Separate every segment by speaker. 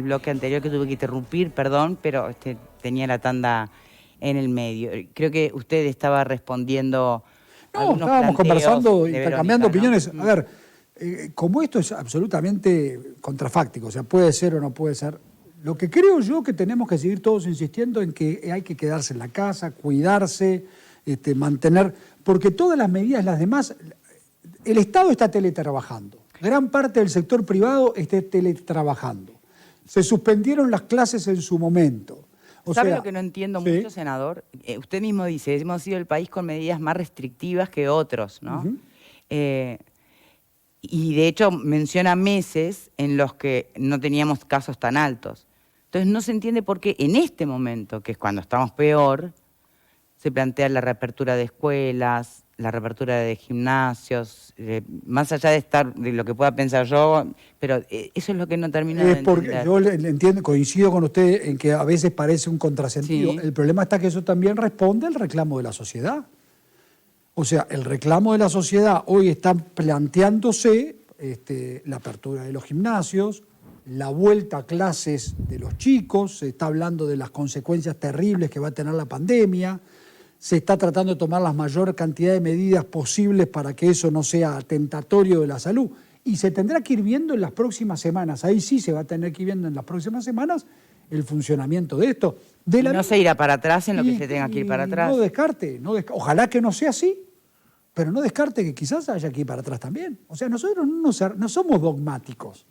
Speaker 1: bloque anterior que tuve que interrumpir, perdón, pero tenía la tanda en el medio. Creo que usted estaba respondiendo algunos
Speaker 2: estábamos conversando, intercambiando opiniones.
Speaker 1: ¿no?
Speaker 2: A ver, como esto es absolutamente contrafáctico, o sea, puede ser o no puede ser, lo que creo yo que tenemos que seguir todos insistiendo en que hay que quedarse en la casa, cuidarse, mantener, porque todas las medidas, las demás, el Estado está teletrabajando, gran parte del sector privado está teletrabajando, se suspendieron las clases en su momento.
Speaker 1: ¿Sabe lo que no entiendo mucho, senador? Usted mismo dice, hemos sido el país con medidas más restrictivas que otros, ¿no? Y de hecho menciona meses en los que no teníamos casos tan altos. Entonces no se entiende por qué en este momento, que es cuando estamos peor, se plantea la reapertura de escuelas, la reapertura de gimnasios, más allá de lo que pueda pensar yo, pero eso es lo que no termina de entender.
Speaker 2: Yo entiendo, coincido con usted en que a veces parece un contrasentido. Sí. El problema está que eso también responde al reclamo de la sociedad. O sea, el reclamo de la sociedad hoy está planteándose la apertura de los gimnasios, la vuelta a clases de los chicos, se está hablando de las consecuencias terribles que va a tener la pandemia, se está tratando de tomar la mayor cantidad de medidas posibles para que eso no sea atentatorio de la salud. Y se tendrá que ir viendo en las próximas semanas, ahí sí se va a tener que ir viendo en las próximas semanas el funcionamiento de esto.
Speaker 1: No se irá para atrás en lo que se tenga que ir para atrás.
Speaker 2: No descarte, ojalá que no sea así, pero no descarte que quizás haya que ir para atrás también. O sea, nosotros no somos dogmáticos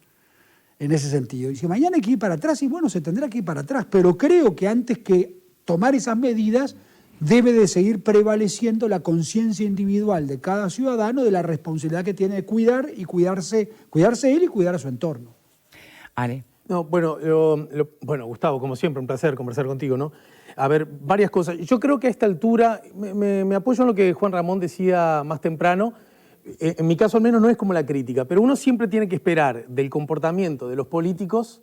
Speaker 2: en ese sentido. Y si mañana hay que ir para atrás, y bueno, se tendrá que ir para atrás. Pero creo que antes que tomar esas medidas, debe de seguir prevaleciendo la conciencia individual de cada ciudadano de la responsabilidad que tiene de cuidar y cuidarse él y cuidar a su entorno.
Speaker 1: Ale.
Speaker 3: No, bueno, Gustavo, como siempre, un placer conversar contigo, ¿no? A ver, varias cosas. Yo creo que a esta altura, me apoyo en lo que Juan Ramón decía más temprano. En mi caso al menos no es como la crítica, pero uno siempre tiene que esperar del comportamiento de los políticos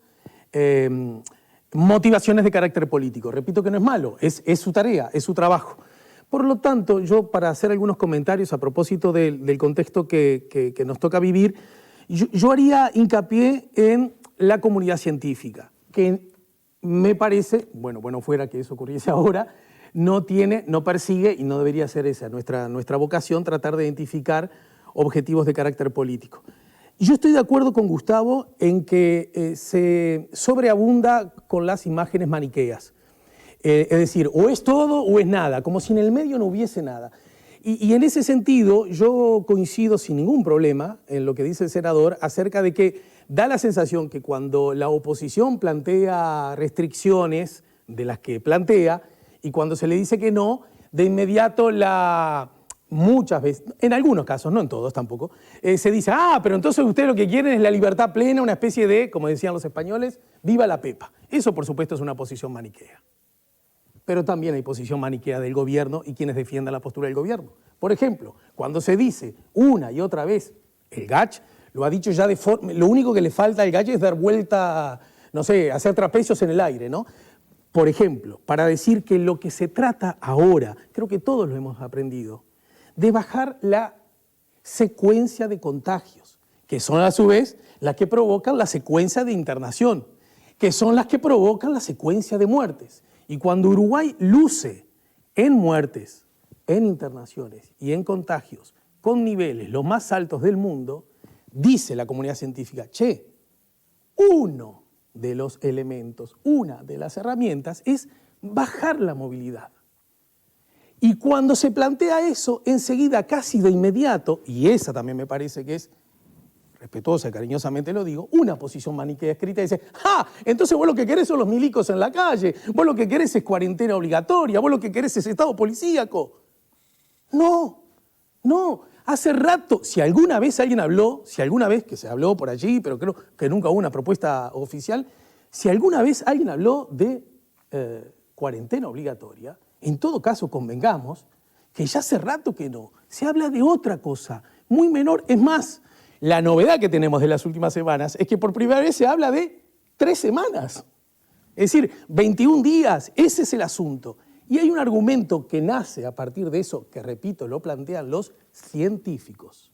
Speaker 3: motivaciones de carácter político. Repito que no es malo, es su tarea, es su trabajo. Por lo tanto, yo para hacer algunos comentarios a propósito del contexto que nos toca vivir, yo haría hincapié en la comunidad científica, que me parece, bueno fuera que eso ocurriese ahora, no persigue, y no debería ser esa nuestra vocación, tratar de identificar objetivos de carácter político. Yo estoy de acuerdo con Gustavo en que se sobreabunda con las imágenes maniqueas. Es decir, o es todo o es nada, como si en el medio no hubiese nada. Y en ese sentido yo coincido sin ningún problema en lo que dice el senador acerca de que da la sensación que cuando la oposición plantea restricciones de las que plantea y cuando se le dice que no, de inmediato muchas veces, en algunos casos, no en todos tampoco, se dice, pero entonces ustedes lo que quieren es la libertad plena, una especie de, como decían los españoles, viva la pepa. Eso, por supuesto, es una posición maniquea. Pero también hay posición maniquea del gobierno y quienes defiendan la postura del gobierno. Por ejemplo, cuando se dice una y otra vez, el GACH lo ha dicho ya de forma, lo único que le falta al GACH es dar vuelta, no sé, hacer trapecios en el aire, ¿no? Por ejemplo, para decir que lo que se trata ahora, creo que todos lo hemos aprendido, de bajar la secuencia de contagios, que son a su vez las que provocan la secuencia de internación, que son las que provocan la secuencia de muertes. Y cuando Uruguay luce en muertes, en internaciones y en contagios con niveles los más altos del mundo, dice la comunidad científica, uno de los elementos, una de las herramientas es bajar la movilidad. Y cuando se plantea eso, enseguida, casi de inmediato, y esa también me parece que es, respetuosa y cariñosamente lo digo, una posición maniquea escrita y dice, entonces vos lo que querés son los milicos en la calle, vos lo que querés es cuarentena obligatoria, vos lo que querés es estado policíaco. No, hace rato, si alguna vez que se habló por allí, pero creo que nunca hubo una propuesta oficial, si alguna vez alguien habló de cuarentena obligatoria, en todo caso, convengamos que ya hace rato que no. Se habla de otra cosa, muy menor. Es más, la novedad que tenemos de las últimas semanas es que por primera vez se habla de 3 semanas. Es decir, 21 días, ese es el asunto. Y hay un argumento que nace a partir de eso, que repito, lo plantean los científicos.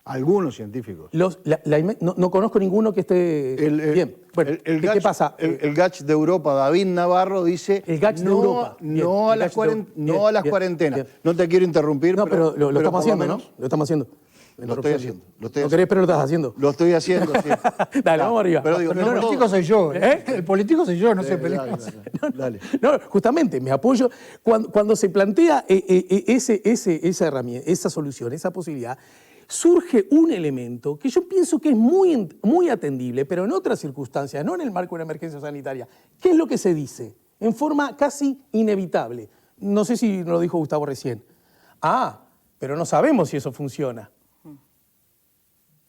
Speaker 4: Algunos científicos.
Speaker 3: No conozco ninguno que esté bien. Bueno, ¿qué pasa?
Speaker 4: El GACH de Europa, David Navarro, dice
Speaker 3: el GACH de Europa.
Speaker 4: No a las cuarentenas. No te quiero interrumpir.
Speaker 3: No, pero lo estamos haciendo, ¿no? Lo estamos haciendo.
Speaker 4: Lo estoy haciendo.
Speaker 3: No querés, pero lo estás haciendo.
Speaker 4: Lo estoy haciendo, sí.
Speaker 3: Dale, vamos arriba.
Speaker 2: Pero digo, el político soy yo. El político soy yo, no se pelea.
Speaker 4: Dale.
Speaker 3: No, justamente, me apoyo. Cuando se plantea esa herramienta, esa solución, esa posibilidad, surge un elemento que yo pienso que es muy atendible, pero en otras circunstancias, no en el marco de una emergencia sanitaria. ¿Qué es lo que se dice? En forma casi inevitable. No sé si lo dijo Gustavo recién. Pero no sabemos si eso funciona.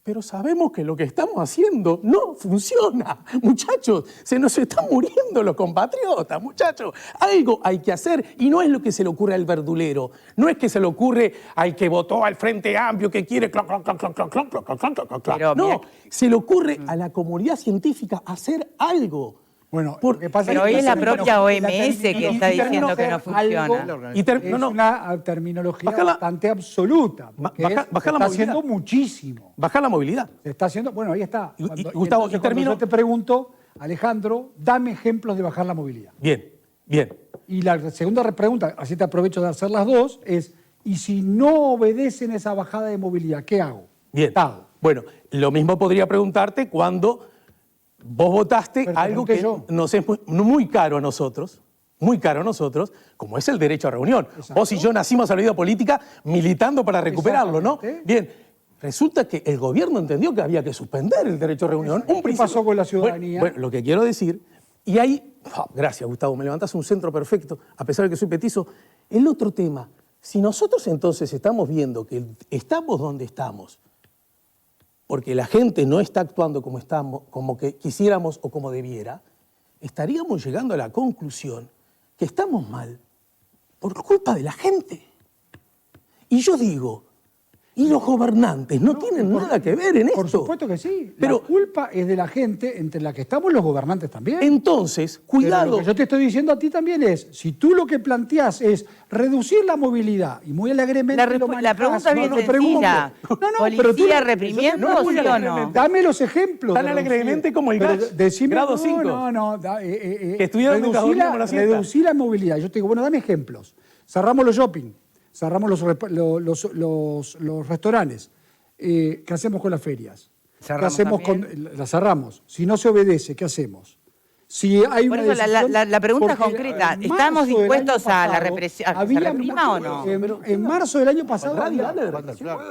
Speaker 3: Pero sabemos que lo que estamos haciendo no funciona. Muchachos, se nos están muriendo los compatriotas, muchachos. Algo hay que hacer y no es lo que se le ocurre al verdulero. No es que se le ocurre al que votó al Frente Amplio, que quiere... No, se le ocurre a la comunidad científica hacer algo.
Speaker 2: Bueno,
Speaker 1: pero hoy es la propia OMS que está diciendo que no funciona.
Speaker 2: Es una terminología bastante absoluta. Está haciendo muchísimo.
Speaker 3: Bajar la movilidad.
Speaker 2: Se está haciendo, bueno, ahí está.
Speaker 3: Gustavo,
Speaker 2: cuando yo te pregunto, Alejandro, dame ejemplos de bajar la movilidad.
Speaker 3: Bien.
Speaker 2: Y la segunda pregunta, así te aprovecho de hacer las dos, es, ¿y si no obedecen esa bajada de movilidad, qué hago?
Speaker 3: Bien. Bueno, lo mismo podría preguntarte cuando vos votaste algo que nos es muy caro a nosotros, como es el derecho a reunión. Exacto. Vos y yo nacimos a la vida política militando para recuperarlo, ¿no? Bien, resulta que el gobierno entendió que había que suspender el derecho a reunión.
Speaker 2: ¿Qué pasó con la ciudadanía?
Speaker 3: Bueno, lo que quiero decir, y ahí, gracias Gustavo, me levantás un centro perfecto, a pesar de que soy petizo. El otro tema, si nosotros entonces estamos viendo que estamos donde estamos, porque la gente no está actuando como que quisiéramos o como debiera, estaríamos llegando a la conclusión que estamos mal por culpa de la gente. Y yo digo, ¿y los gobernantes no tienen nada que ver en esto?
Speaker 2: Por supuesto que sí.
Speaker 3: Pero
Speaker 2: la culpa es de la gente, entre la que estamos los gobernantes también.
Speaker 3: Entonces, cuidado.
Speaker 2: Pero lo que yo te estoy diciendo a ti también es, si tú lo que planteas es reducir la movilidad y muy alegremente
Speaker 1: la pregunta es bien sencilla. ¿Policía reprimiendo sí o no?
Speaker 2: Dame los ejemplos.
Speaker 3: Tan alegremente como el GACH, grado 5. Que estudiaron mientras dormíamos la siesta.
Speaker 2: Reducir la movilidad. Yo te digo, bueno, dame ejemplos. Cerramos los shopping. Cerramos los restaurantes. ¿Qué hacemos con las ferias? ¿Qué hacemos las cerramos. Si no se obedece, ¿qué hacemos? Si hay
Speaker 1: por eso la pregunta es concreta. ¿Estamos dispuestos a la represión? ¿A que se reprima o no?
Speaker 2: En marzo del año pasado...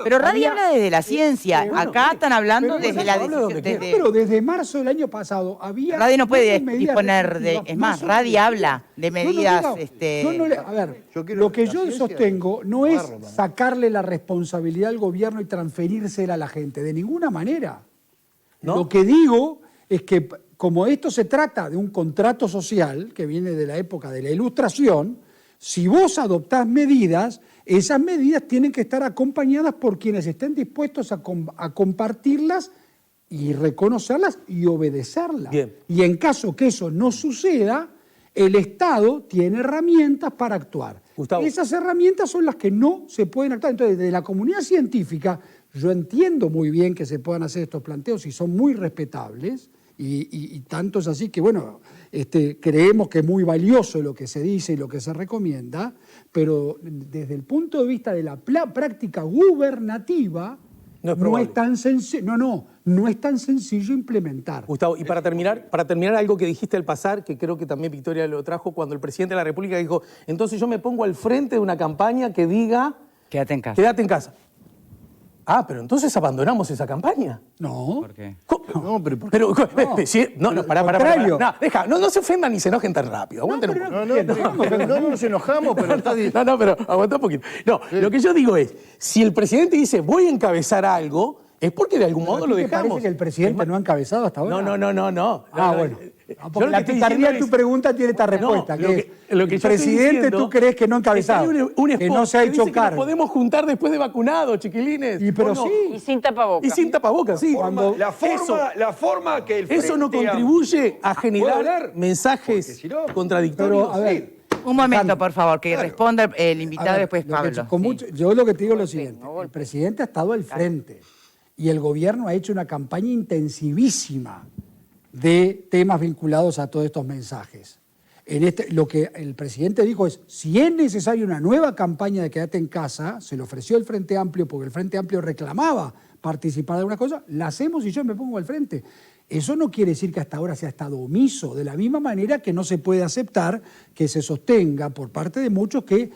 Speaker 1: Pero Radi habla desde la ciencia. Acá están hablando desde la decisión.
Speaker 2: Pero desde marzo del año pasado había...
Speaker 1: Radi no puede disponer de... Es más, Radi habla de medidas...
Speaker 2: A ver, lo que yo sostengo no es sacarle la responsabilidad al gobierno y transferírsela a la gente, de ninguna manera. Lo que digo es que... Como esto se trata de un contrato social que viene de la época de la Ilustración, si vos adoptás medidas, esas medidas tienen que estar acompañadas por quienes estén dispuestos a compartirlas y reconocerlas y obedecerlas.
Speaker 3: Bien.
Speaker 2: Y en caso que eso no suceda, el Estado tiene herramientas para actuar.
Speaker 3: Gustavo.
Speaker 2: Esas herramientas son las que no se pueden actuar. Entonces, de la comunidad científica, yo entiendo muy bien que se puedan hacer estos planteos y son muy respetables. Y tanto es así que, bueno, creemos que es muy valioso lo que se dice y lo que se recomienda, pero desde el punto de vista de la práctica gubernativa, no es tan sencillo implementar.
Speaker 3: Gustavo, y para terminar algo que dijiste al pasar, que creo que también Victoria lo trajo, cuando el presidente de la República dijo, entonces yo me pongo al frente de una campaña que diga...
Speaker 1: Quédate en casa.
Speaker 3: Quédate en casa. Pero entonces abandonamos esa campaña.
Speaker 2: No.
Speaker 1: ¿Por qué?
Speaker 2: No, pero ¿por
Speaker 3: qué?
Speaker 2: Pará.
Speaker 3: No se ofendan ni se enojen tan rápido. Aguanten un poco.
Speaker 4: No nos enojamos, pero está diciendo...
Speaker 3: No, pero aguanta un poquito. No, lo que yo digo es, si el presidente dice voy a encabezar algo, es porque de algún modo lo dejamos.
Speaker 2: ¿Parece que el presidente no ha encabezado hasta ahora?
Speaker 3: No.
Speaker 2: Bueno. Porque la picardía de tu pregunta tiene esta respuesta, el presidente tú crees que no ha encabezado, que no se ha hecho cargo.
Speaker 3: Nos podemos juntar después de vacunados, chiquilines.
Speaker 2: Pero sí.
Speaker 5: Y sin tapabocas.
Speaker 3: Sí.
Speaker 6: La forma que el Frente
Speaker 3: eso no contribuye a generar mensajes contradictorios.
Speaker 2: Pero, a ver,
Speaker 1: un momento, por favor, que responda el invitado después Pablo.
Speaker 2: Yo lo que te digo es lo siguiente, el presidente ha estado al frente. y el gobierno ha hecho una campaña intensivísima de temas vinculados a todos estos mensajes. Lo que el presidente dijo es, si es necesaria una nueva campaña de quédate en casa, se le ofreció el Frente Amplio porque el Frente Amplio reclamaba participar de alguna cosa, la hacemos y yo me pongo al frente. Eso no quiere decir que hasta ahora se ha estado omiso, de la misma manera que no se puede aceptar que se sostenga por parte de muchos que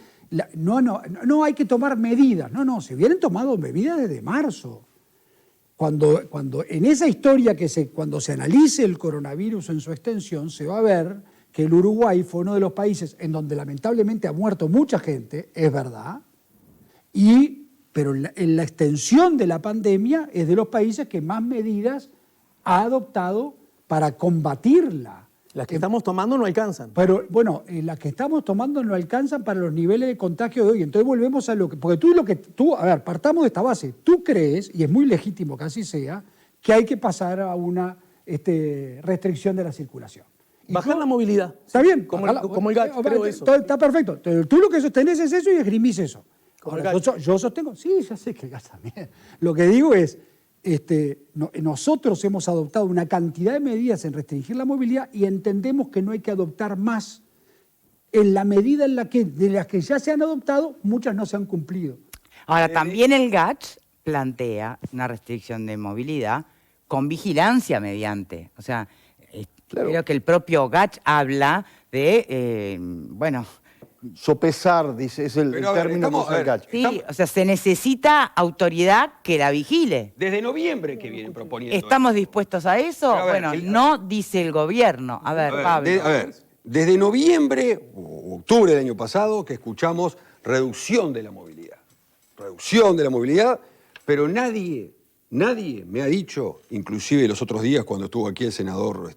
Speaker 2: no hay que tomar medidas. No, se vienen tomando medidas desde marzo. Cuando en esa historia cuando se analice el coronavirus en su extensión, se va a ver que el Uruguay fue uno de los países en donde lamentablemente ha muerto mucha gente, es verdad, pero en la extensión de la pandemia es de los países que más medidas ha adoptado para combatirla.
Speaker 3: Las que estamos tomando no alcanzan.
Speaker 2: Pero bueno, las que estamos tomando no alcanzan para los niveles de contagio de hoy. Entonces volvemos a porque a ver, partamos de esta base. Tú crees, y es muy legítimo que así sea, que hay que pasar a una restricción de la circulación.
Speaker 3: Bajar la movilidad.
Speaker 2: Está bien.
Speaker 3: Como el GACH, creo eso.
Speaker 2: Está perfecto. Tú lo que sostenés es eso y esgrimís eso. Ahora, yo sostengo, sí, ya sé que el GACH también. Lo que digo es, nosotros hemos adoptado una cantidad de medidas en restringir la movilidad y entendemos que no hay que adoptar más en la medida en de las que ya se han adoptado, muchas no se han cumplido.
Speaker 1: Ahora, también el GACH plantea una restricción de movilidad con vigilancia mediante. O sea, claro, creo que el propio GACH habla de,
Speaker 4: sopesar, dice, es el término que usa el GACH.
Speaker 1: Sí, o sea, se necesita autoridad que la vigile.
Speaker 6: Desde noviembre que vienen proponiendo.
Speaker 1: ¿Estamos dispuestos a eso?
Speaker 6: Pero a ver,
Speaker 1: no dice el gobierno. A ver, Pablo.
Speaker 6: Desde noviembre o octubre del año pasado que escuchamos reducción de la movilidad. Reducción de la movilidad, pero nadie me ha dicho, inclusive los otros días cuando estuvo aquí el senador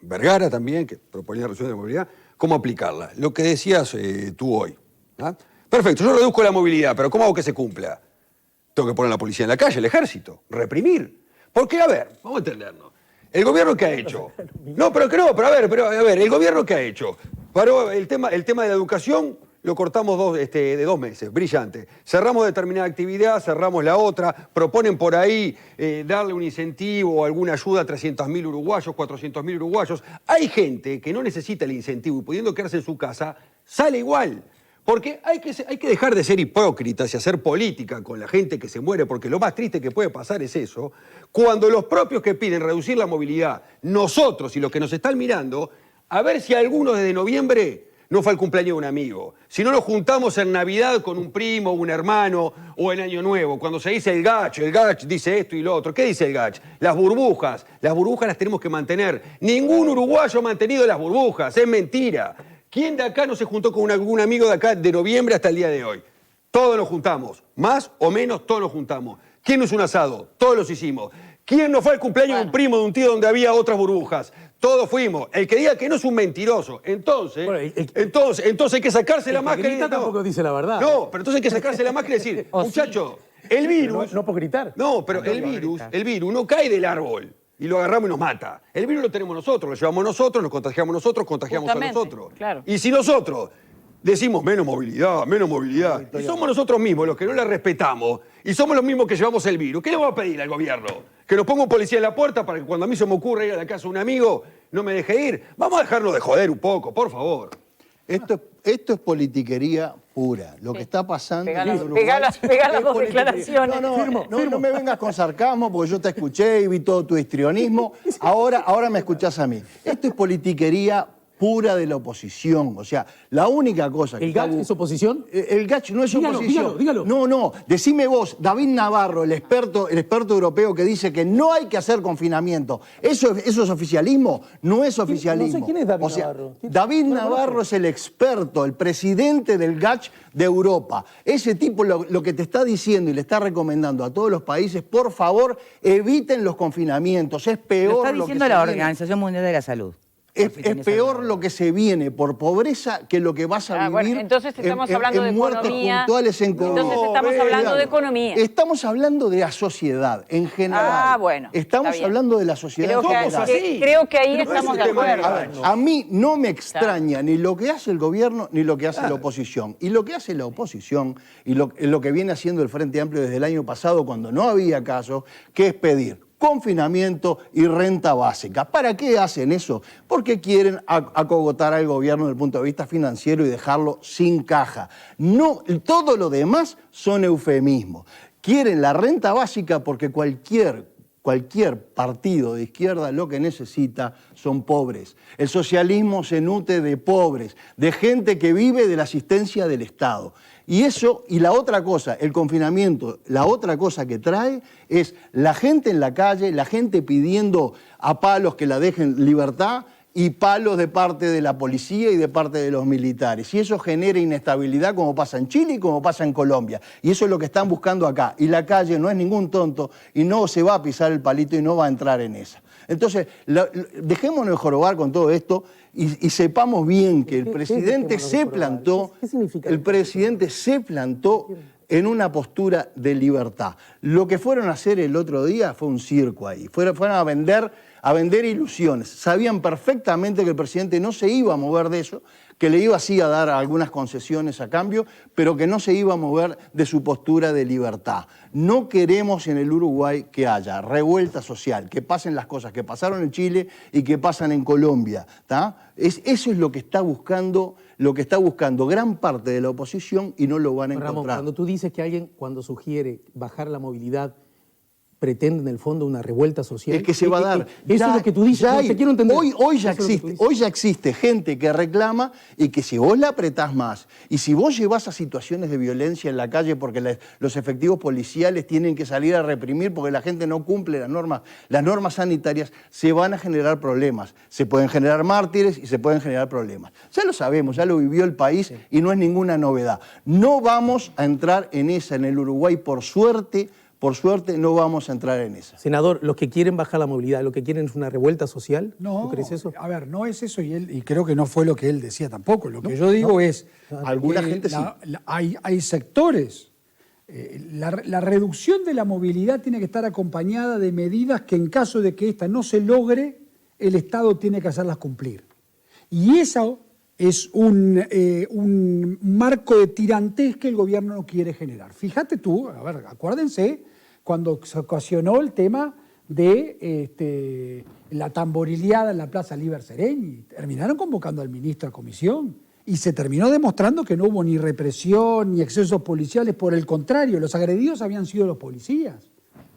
Speaker 6: Vergara también, que proponía reducción de la movilidad, cómo aplicarla. Lo que decías tú hoy. ¿Ah? Perfecto, yo reduzco la movilidad, pero ¿cómo hago que se cumpla? Tengo que poner a la policía en la calle, el ejército, reprimir. Porque, a ver, vamos a entendernos. ¿El gobierno qué ha hecho? A ver, ¿el gobierno qué ha hecho? Paró el tema de la educación, lo cortamos de 2 meses, brillante. Cerramos determinada actividad, cerramos la otra, proponen por ahí darle un incentivo o alguna ayuda a 300.000 uruguayos, 400.000 uruguayos. Hay gente que no necesita el incentivo y pudiendo quedarse en su casa, sale igual. Porque hay que dejar de ser hipócritas y hacer política con la gente que se muere, porque lo más triste que puede pasar es eso, cuando los propios que piden reducir la movilidad, nosotros y los que nos están mirando, a ver si alguno desde noviembre no fue al cumpleaños de un amigo. Si no nos juntamos en Navidad con un primo, un hermano o en Año Nuevo, cuando se dice el GACH dice esto y lo otro. ¿Qué dice el GACH? Las burbujas las tenemos que mantener. Ningún uruguayo ha mantenido las burbujas, es mentira. ¿Quién de acá no se juntó con algún amigo de acá de noviembre hasta el día de hoy? Todos nos juntamos, más o menos todos nos juntamos. ¿Quién no hizo un asado? Todos los hicimos. ¿Quién no fue al cumpleaños de un primo, de un tío donde había otras burbujas? Todos fuimos. El que diga que no es un mentiroso. Entonces hay que sacarse la máscara.
Speaker 3: El tampoco dice la verdad.
Speaker 6: No, pero entonces hay que sacarse la máscara y decir, muchacho, el virus...
Speaker 3: No puedo gritar.
Speaker 6: No, pero el virus no cae del árbol y lo agarramos y nos mata. El virus lo tenemos nosotros, lo llevamos nosotros, nos contagiamos nosotros, contagiamos a nosotros.
Speaker 5: Claro.
Speaker 6: Y si nosotros decimos menos movilidad, y somos nosotros mismos los que no la respetamos, y somos los mismos que llevamos el virus, ¿qué le vamos a pedir al gobierno? ¿Que nos ponga un policía en la puerta para que cuando a mí se me ocurra ir a la casa de un amigo no me deje ir? Vamos a dejarnos de joder un poco, por favor.
Speaker 4: Esto es politiquería pura. Lo que está pasando
Speaker 5: Pegá
Speaker 4: en Uruguay
Speaker 5: las dos declaraciones.
Speaker 4: No me vengas con sarcasmo porque yo te escuché y vi todo tu histrionismo. Ahora me escuchás a mí. Esto es politiquería pura de la oposición. O sea, la única cosa que...
Speaker 3: ¿El GACH es oposición?
Speaker 4: El GACH no es oposición.
Speaker 3: Dígalo.
Speaker 4: No. Decime vos, David Navarro, el experto europeo que dice que no hay que hacer confinamiento. ¿Eso es oficialismo? No es oficialismo.
Speaker 3: No sé quién es David Navarro.
Speaker 4: David Navarro es el experto, el presidente del GACH de Europa. Ese tipo lo que te está diciendo y le está recomendando a todos los países, por favor, eviten los confinamientos. Es peor
Speaker 1: lo está
Speaker 4: lo que
Speaker 1: diciendo
Speaker 4: se
Speaker 1: la
Speaker 4: viene.
Speaker 1: Organización Mundial de la Salud.
Speaker 4: Es peor lo que se viene por pobreza que lo que vas a vivir.
Speaker 5: Bueno, entonces estamos hablando de
Speaker 4: muertes
Speaker 5: economía.
Speaker 4: puntuales en Colombia.
Speaker 5: Entonces estamos hablando de economía.
Speaker 4: Estamos hablando de la sociedad en general.
Speaker 5: Ah, bueno.
Speaker 4: Estamos
Speaker 5: está bien.
Speaker 4: hablando de la sociedad en general.
Speaker 5: Creo que ahí
Speaker 6: Pero no es
Speaker 5: estamos
Speaker 6: un
Speaker 5: de
Speaker 6: tema de-
Speaker 5: acuerdo.
Speaker 4: A ver, a mí no me extraña ni lo que hace el gobierno ni lo que hace la oposición. Y lo que hace la oposición y lo que viene haciendo el Frente Amplio desde el año pasado cuando no había casos, que es pedir confinamiento y renta básica. ¿Para qué hacen eso? Porque quieren acogotar al gobierno desde el punto de vista financiero y dejarlo sin caja. No, todo lo demás son eufemismos. Quieren la renta básica porque cualquier partido de izquierda lo que necesita son pobres. El socialismo se nutre de pobres, de gente que vive de la asistencia del Estado. Y eso, y la otra cosa, el confinamiento, la otra cosa que trae es la gente en la calle, la gente pidiendo a palos que la dejen libertad y palos de parte de la policía y de parte de los militares. Y eso genera inestabilidad como pasa en Chile y como pasa en Colombia. Y eso es lo que están buscando acá. Y la calle no es ningún tonto y no se va a pisar el palito y no va a entrar en esa. Entonces, dejémonos de jorobar con todo esto y sepamos bien que el presidente se plantó,
Speaker 3: ¿Qué significa
Speaker 4: el
Speaker 3: eso?
Speaker 4: presidente se plantó en una postura de libertad. Lo que fueron a hacer el otro día fue un circo ahí. Fueron a vender ilusiones. Sabían perfectamente que el presidente no se iba a mover de eso, que le iba así a dar algunas concesiones a cambio, pero que no se iba a mover de su postura de libertad. No queremos en el Uruguay que haya revuelta social, que pasen las cosas que pasaron en Chile y que pasan en Colombia. Eso es lo que está buscando gran parte de la oposición y no lo van a
Speaker 3: Ramón,
Speaker 4: encontrar.
Speaker 3: cuando tú dices que alguien, cuando sugiere bajar la movilidad, pretende en el fondo una revuelta social.
Speaker 4: Es que se va a dar.
Speaker 3: Eso es lo que tú dices.
Speaker 4: Ya
Speaker 3: No,
Speaker 4: hay.
Speaker 3: te quiero entender.
Speaker 4: Hoy ya
Speaker 3: Eso es lo que tú
Speaker 4: existe,
Speaker 3: dices.
Speaker 4: hoy ya existe gente que reclama y que si vos la apretás más y si vos llevás a situaciones de violencia en la calle porque los efectivos policiales tienen que salir a reprimir porque la gente no cumple las normas sanitarias, se van a generar problemas. Se pueden generar mártires y se pueden generar problemas. Ya lo sabemos, ya lo vivió el país y no es ninguna novedad. No vamos a entrar en esa en el Uruguay, por suerte no vamos a entrar en esa.
Speaker 3: Senador, los que quieren bajar la movilidad, lo que quieren es una revuelta social.
Speaker 2: No,
Speaker 3: ¿Tú crees eso?
Speaker 2: a ver, no es eso y creo que no fue lo que él decía tampoco. Lo que yo digo es...
Speaker 4: Alguna gente sí.
Speaker 2: Hay sectores. La reducción de la movilidad tiene que estar acompañada de medidas que en caso de que esta no se logre, el Estado tiene que hacerlas cumplir. Y eso es un marco de tirantez que el gobierno no quiere generar. Fíjate tú, a ver, acuérdense, cuando se ocasionó el tema de la tamborileada en la Plaza Líber Seregni, terminaron convocando al ministro a comisión y se terminó demostrando que no hubo ni represión ni excesos policiales, por el contrario, los agredidos habían sido los policías.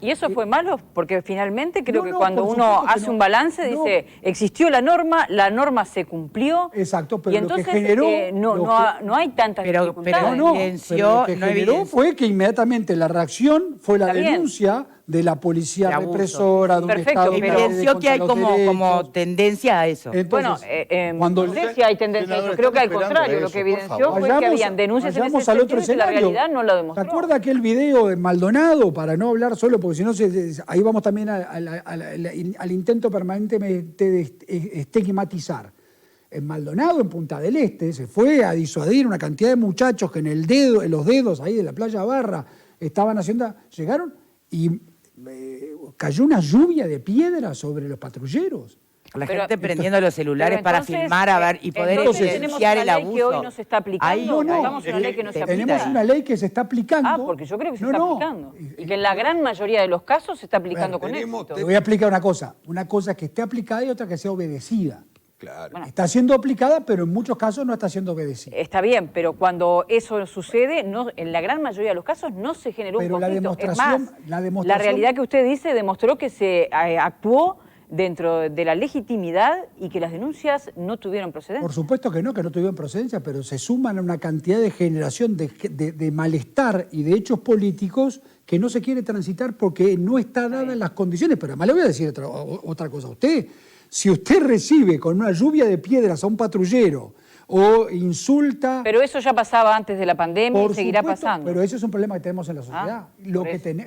Speaker 5: ¿Y eso fue malo? Porque finalmente creo
Speaker 2: No,
Speaker 5: que
Speaker 2: no,
Speaker 5: cuando
Speaker 2: por
Speaker 5: uno
Speaker 2: supuesto que
Speaker 5: hace
Speaker 2: no.
Speaker 5: un balance
Speaker 2: No.
Speaker 5: dice, existió la norma se cumplió.
Speaker 2: Exacto, pero
Speaker 5: y
Speaker 2: lo que
Speaker 5: entonces
Speaker 2: generó...
Speaker 5: no hay tantas dificultades.
Speaker 1: pero
Speaker 2: No,
Speaker 1: evidenció,
Speaker 2: pero lo que
Speaker 1: no
Speaker 2: generó
Speaker 1: evidenció.
Speaker 2: fue que inmediatamente la reacción fue la
Speaker 5: Está bien.
Speaker 2: denuncia de la policía
Speaker 1: De abuso.
Speaker 2: represora, de un
Speaker 5: Perfecto,
Speaker 2: Estado
Speaker 5: pero-
Speaker 2: que agrede
Speaker 1: Evidenció que hay
Speaker 2: contra los
Speaker 1: como
Speaker 2: derechos.
Speaker 1: tendencia a eso.
Speaker 5: Bueno,
Speaker 2: Entonces, cuando
Speaker 5: no sé si hay tendencia a eso,
Speaker 4: Senador,
Speaker 5: creo que al
Speaker 4: estamos
Speaker 5: contrario,
Speaker 4: esperando
Speaker 5: lo que
Speaker 4: eso, por
Speaker 5: evidenció
Speaker 4: favor.
Speaker 5: fue que habían denuncias en
Speaker 2: vayamos
Speaker 5: ese
Speaker 2: al otro
Speaker 5: sentido y que la
Speaker 2: escenario.
Speaker 5: realidad no lo demostró.
Speaker 2: ¿Te acuerdas aquel video de Maldonado? Para no hablar solo, porque si no, ahí vamos también al intento permanentemente de estigmatizar. En Maldonado, en Punta del Este, se fue a disuadir una cantidad de muchachos que en los dedos ahí de la playa Barra estaban haciendo, llegaron y cayó una lluvia de piedras sobre los patrulleros.
Speaker 1: La
Speaker 5: Pero-
Speaker 1: gente prendiendo los celulares
Speaker 5: Pero
Speaker 1: para
Speaker 5: entonces,
Speaker 1: filmar a ver y poder
Speaker 5: entonces
Speaker 1: evidenciar el
Speaker 5: tenemos una ley que
Speaker 1: abuso.
Speaker 5: hoy no se está aplicando.
Speaker 1: Ahí
Speaker 5: Tenemos una ley que no se aplica.
Speaker 2: Tenemos una ley que se está aplicando.
Speaker 5: Ah, porque yo creo que se
Speaker 2: No,
Speaker 5: está
Speaker 2: no.
Speaker 5: aplicando. Y que en la gran mayoría de los casos se está aplicando con
Speaker 6: tenemos-
Speaker 5: éxito.
Speaker 2: Te voy a explicar una cosa. Una cosa es que esté aplicada y otra que sea obedecida.
Speaker 6: Claro.
Speaker 2: Está siendo aplicada, pero en muchos casos no está siendo obedecida.
Speaker 5: Está bien, pero cuando eso sucede, en la gran mayoría de los casos no se generó
Speaker 2: Pero
Speaker 5: un
Speaker 2: la
Speaker 5: conflicto. Es
Speaker 2: demostración-
Speaker 5: más,
Speaker 2: la
Speaker 5: la
Speaker 2: demostración-
Speaker 5: realidad que usted dice demostró que se actuó dentro de la legitimidad y que las denuncias no tuvieron procedencia.
Speaker 2: Por supuesto que no tuvieron procedencia, pero se suman a una cantidad de generación de malestar y de hechos políticos que no se quiere transitar porque no está dadas las condiciones. Pero además le voy a decir otra cosa a usted. Si usted recibe con una lluvia de piedras a un patrullero o insulta.
Speaker 5: Pero eso ya pasaba antes de la pandemia y
Speaker 2: Por
Speaker 5: seguirá
Speaker 2: supuesto,
Speaker 5: pasando.
Speaker 2: Pero ese es un problema que tenemos en la sociedad.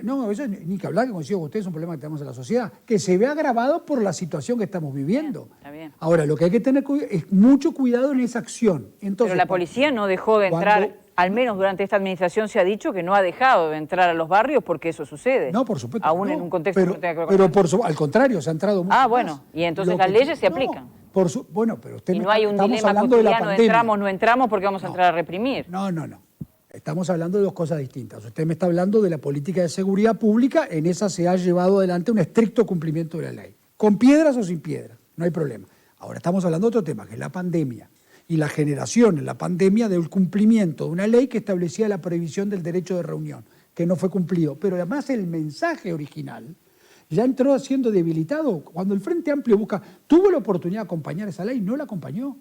Speaker 2: No, eso ni que hablar, que coincido con usted, es un problema que tenemos en la sociedad, que se ve agravado por la situación que estamos viviendo.
Speaker 5: Está bien.
Speaker 2: Ahora, lo que hay que tener es mucho cuidado en esa acción. Entonces,
Speaker 5: Pero la policía no dejó de entrar, al menos durante esta administración se ha dicho que no ha dejado de entrar a los barrios porque eso sucede.
Speaker 2: No, por supuesto.
Speaker 5: Aún
Speaker 2: no,
Speaker 5: en un contexto que no tenga que ver con
Speaker 2: pero al contrario, se ha entrado mucho más.
Speaker 5: bueno, y entonces
Speaker 2: Lo
Speaker 5: las
Speaker 2: que-
Speaker 5: leyes se
Speaker 2: no,
Speaker 5: aplican.
Speaker 2: Bueno, pero usted
Speaker 5: Y
Speaker 2: me
Speaker 5: no hay
Speaker 2: está-
Speaker 5: un
Speaker 2: estamos
Speaker 5: dilema
Speaker 2: hablando de la
Speaker 5: cotidiano de
Speaker 2: pandemia.
Speaker 5: entramos, no entramos porque vamos a entrar a reprimir.
Speaker 2: No. Estamos hablando de dos cosas distintas. Usted me está hablando de la política de seguridad pública, en esa se ha llevado adelante un estricto cumplimiento de la ley. Con piedras o sin piedras, no hay problema. Ahora estamos hablando de otro tema, que es la pandemia. Y la generación en la pandemia del cumplimiento de una ley que establecía la prohibición del derecho de reunión, que no fue cumplido. Pero además el mensaje original ya entró siendo debilitado. Cuando el Frente Amplio tuvo la oportunidad de acompañar esa ley, no la acompañó.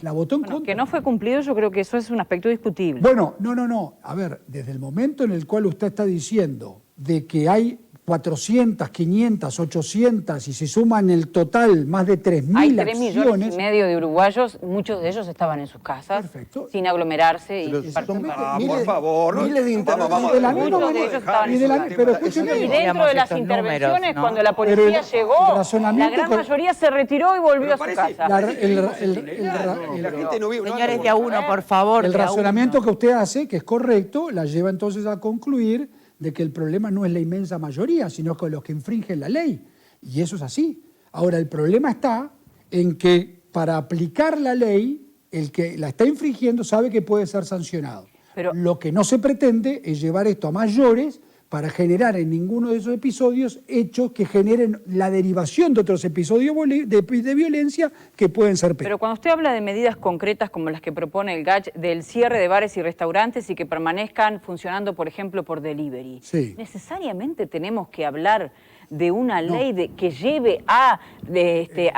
Speaker 2: La votó en
Speaker 5: Bueno,
Speaker 2: contra.
Speaker 5: que no fue cumplido, yo creo que eso es un aspecto discutible.
Speaker 2: Bueno, no. A ver, desde el momento en el cual usted está diciendo de que hay 400, 500, 800 y se suman el total más de 3.000
Speaker 5: Hay
Speaker 2: acciones.
Speaker 5: 3,5 millones de uruguayos, muchos de ellos estaban en sus casas,
Speaker 2: Perfecto.
Speaker 5: sin aglomerarse
Speaker 4: Pero
Speaker 5: y
Speaker 4: son
Speaker 5: participar.
Speaker 6: por favor.
Speaker 4: miles de
Speaker 2: Y
Speaker 6: Vamos
Speaker 2: de la
Speaker 6: a
Speaker 2: misma
Speaker 5: Muchos de
Speaker 2: manera-
Speaker 5: ellos estaban
Speaker 2: y
Speaker 5: en
Speaker 2: de
Speaker 5: su
Speaker 2: la-
Speaker 5: casa.
Speaker 2: pero escúcheme,
Speaker 5: Y dentro de
Speaker 1: Digamos
Speaker 5: las
Speaker 1: estos
Speaker 5: intervenciones,
Speaker 1: números, ¿no?
Speaker 5: cuando la
Speaker 2: Pero
Speaker 5: policía
Speaker 2: el
Speaker 5: llegó,
Speaker 2: razonamiento
Speaker 5: la gran
Speaker 2: con-
Speaker 5: mayoría se retiró y volvió a su casa.
Speaker 2: La
Speaker 6: gente no vive.
Speaker 1: Señores, de a uno, por favor.
Speaker 2: El
Speaker 1: de a
Speaker 2: razonamiento
Speaker 1: uno.
Speaker 2: que usted hace, que es correcto, la lleva entonces a concluir de que el problema no es la inmensa mayoría, sino con los que infringen la ley. Y eso es así. Ahora, el problema está en que para aplicar la ley, el que la está infringiendo sabe que puede ser sancionado.
Speaker 5: Pero-
Speaker 2: Lo que no se pretende es llevar esto a mayores para generar en ninguno de esos episodios hechos que generen la derivación de otros episodios de violencia que pueden ser peores.
Speaker 5: Pero cuando usted habla de medidas concretas como las que propone el GACH del cierre de bares y restaurantes y que permanezcan funcionando, por ejemplo, por delivery,
Speaker 2: Sí.
Speaker 5: ¿necesariamente tenemos que hablar de una ley que lleve a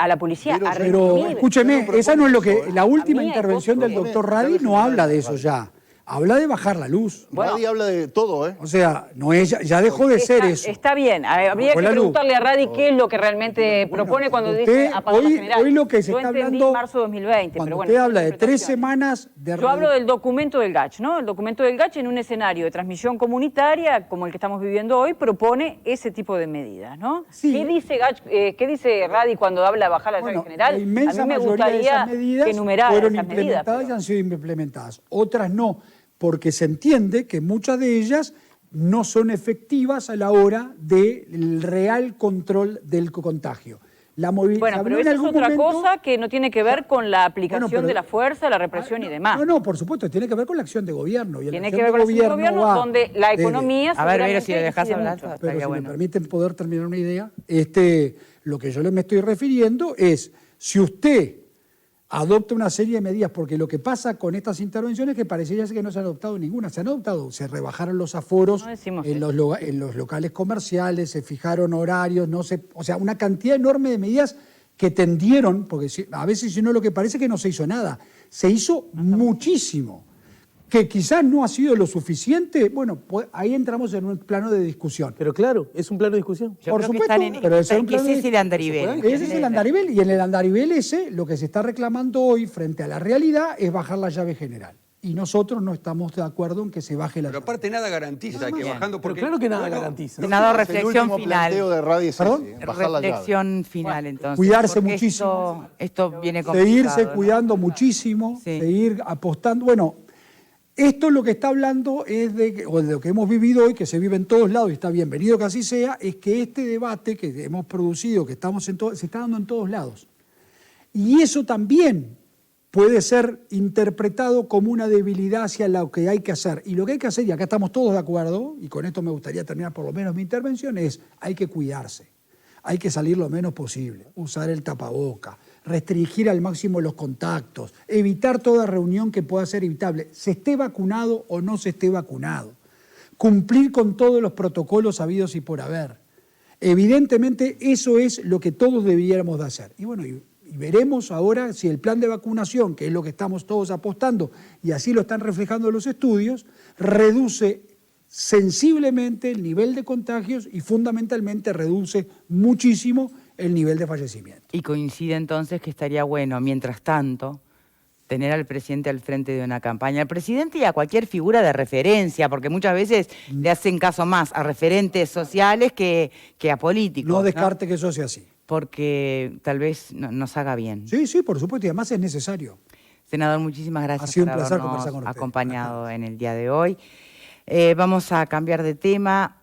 Speaker 5: la policía a
Speaker 2: Pero
Speaker 5: reprimir?
Speaker 2: escúcheme, esa no es lo que la última
Speaker 5: A mí hay
Speaker 2: intervención del
Speaker 5: cosas-
Speaker 2: doctor Radi no habla de eso ya. Habla de bajar la luz.
Speaker 4: Nadie habla de todo, ¿eh?
Speaker 2: O sea, no es, ya dejó de ser eso.
Speaker 5: Está bien, habría
Speaker 2: Fue
Speaker 5: que
Speaker 2: la luz.
Speaker 5: preguntarle a Radi qué es lo que realmente propone cuando
Speaker 2: Usted,
Speaker 5: dice apagón general.
Speaker 2: hoy lo que se
Speaker 5: Yo
Speaker 2: está
Speaker 5: entendí
Speaker 2: hablando,
Speaker 5: marzo 2020,
Speaker 2: cuando
Speaker 5: pero bueno,
Speaker 2: usted
Speaker 5: son
Speaker 2: habla de 3
Speaker 5: interpretaciones.
Speaker 2: semanas de
Speaker 5: Yo hablo del documento del GACH, ¿no? El documento del GACH en un escenario de transmisión comunitaria como el que estamos viviendo hoy propone ese tipo de medidas, ¿no?
Speaker 2: Sí.
Speaker 5: ¿Qué dice GACH, qué dice Radi cuando habla de bajar la llave general?
Speaker 2: la inmensa
Speaker 5: a mí me
Speaker 2: mayoría de
Speaker 5: gustaría
Speaker 2: esas medidas
Speaker 5: que enumerara
Speaker 2: fueron
Speaker 5: esas medidas.
Speaker 2: implementadas y han sido implementadas. Otras no, porque se entiende que muchas de ellas no son efectivas a la hora del real control del contagio. La
Speaker 5: Bueno, pero eso es otra cosa que no tiene que ver con la aplicación
Speaker 2: pero-
Speaker 5: de la fuerza, la represión y demás.
Speaker 2: No, por supuesto, tiene que ver con la acción de gobierno. Y en la
Speaker 5: Tiene
Speaker 2: acción
Speaker 5: que ver con la acción de
Speaker 2: gobierno
Speaker 5: gobierno,
Speaker 2: va
Speaker 5: donde la
Speaker 2: desde-
Speaker 5: economía
Speaker 1: A ver, Vero,
Speaker 5: seguramente
Speaker 1: si le dejás
Speaker 5: incide
Speaker 1: hablar,
Speaker 5: mucho.
Speaker 2: Pero
Speaker 1: estaría
Speaker 2: si
Speaker 1: bueno.
Speaker 2: me permiten poder terminar una idea, lo que yo me estoy refiriendo es, si usted adopta una serie de medidas, porque lo que pasa con estas intervenciones es que parecería ser que no se han adoptado ninguna, se han adoptado, se rebajaron los aforos
Speaker 5: No decimos
Speaker 2: en
Speaker 5: eso.
Speaker 2: en los locales comerciales, se fijaron horarios, o sea, una cantidad enorme de medidas que tendieron, porque a veces si no lo que parece es que no se hizo nada, se hizo muchísimo. Que quizás no ha sido lo suficiente, bueno, pues ahí entramos en un plano de discusión.
Speaker 3: Pero claro, es un plano de discusión.
Speaker 1: Yo
Speaker 2: Por
Speaker 1: creo que
Speaker 2: supuesto,
Speaker 1: están en-
Speaker 2: pero ese es un
Speaker 1: que ese
Speaker 2: plan
Speaker 1: es
Speaker 2: de-
Speaker 1: el andarivel.
Speaker 2: Ese es el andarivel, y en el andarivel ese lo que se está reclamando hoy frente a la realidad es bajar la llave general. Y nosotros no estamos de acuerdo en que se baje la
Speaker 6: Pero
Speaker 2: llave.
Speaker 6: aparte nada garantiza que bajando
Speaker 3: Pero
Speaker 6: porque...
Speaker 3: claro que nada
Speaker 6: Bueno,
Speaker 3: garantiza.
Speaker 1: Senador,
Speaker 4: El
Speaker 1: reflexión
Speaker 4: último
Speaker 1: final.
Speaker 4: planteo de Radi es
Speaker 2: ¿Perdón?
Speaker 4: ese, bajar la llave.
Speaker 1: Reflexión final, entonces.
Speaker 2: Cuidarse
Speaker 1: porque
Speaker 2: muchísimo.
Speaker 1: Esto viene complicado.
Speaker 2: Seguirse
Speaker 1: ¿no?
Speaker 2: cuidando muchísimo,
Speaker 1: Sí.
Speaker 2: seguir apostando. Bueno, esto lo que está hablando es o de lo que hemos vivido hoy, que se vive en todos lados y está bienvenido que así sea, es que este debate que hemos producido, que estamos se está dando en todos lados. Y eso también puede ser interpretado como una debilidad hacia lo que hay que hacer. Y lo que hay que hacer, y acá estamos todos de acuerdo, y con esto me gustaría terminar por lo menos mi intervención, es hay que cuidarse. Hay que salir lo menos posible, usar el tapaboca, restringir al máximo los contactos, evitar toda reunión que pueda ser evitable, se esté vacunado o no se esté vacunado, cumplir con todos los protocolos habidos y por haber. Evidentemente eso es lo que todos debiéramos de hacer. Y bueno, y veremos ahora si el plan de vacunación, que es lo que estamos todos apostando, y así lo están reflejando los estudios, reduce sensiblemente el nivel de contagios y fundamentalmente reduce muchísimo el nivel de fallecimiento.
Speaker 1: Y coincide entonces que estaría bueno, mientras tanto, tener al presidente al frente de una campaña. Al presidente y a cualquier figura de referencia, porque muchas veces le hacen caso más a referentes sociales que a políticos.
Speaker 2: No descarte que eso sea así.
Speaker 1: Porque tal vez nos haga bien.
Speaker 2: Sí, sí, por supuesto, y además es necesario.
Speaker 1: Senador, muchísimas gracias
Speaker 2: Ha sido un
Speaker 1: por
Speaker 2: placer
Speaker 1: habernos
Speaker 2: conversar con usted.
Speaker 1: acompañado en el día de hoy. Vamos a cambiar de tema.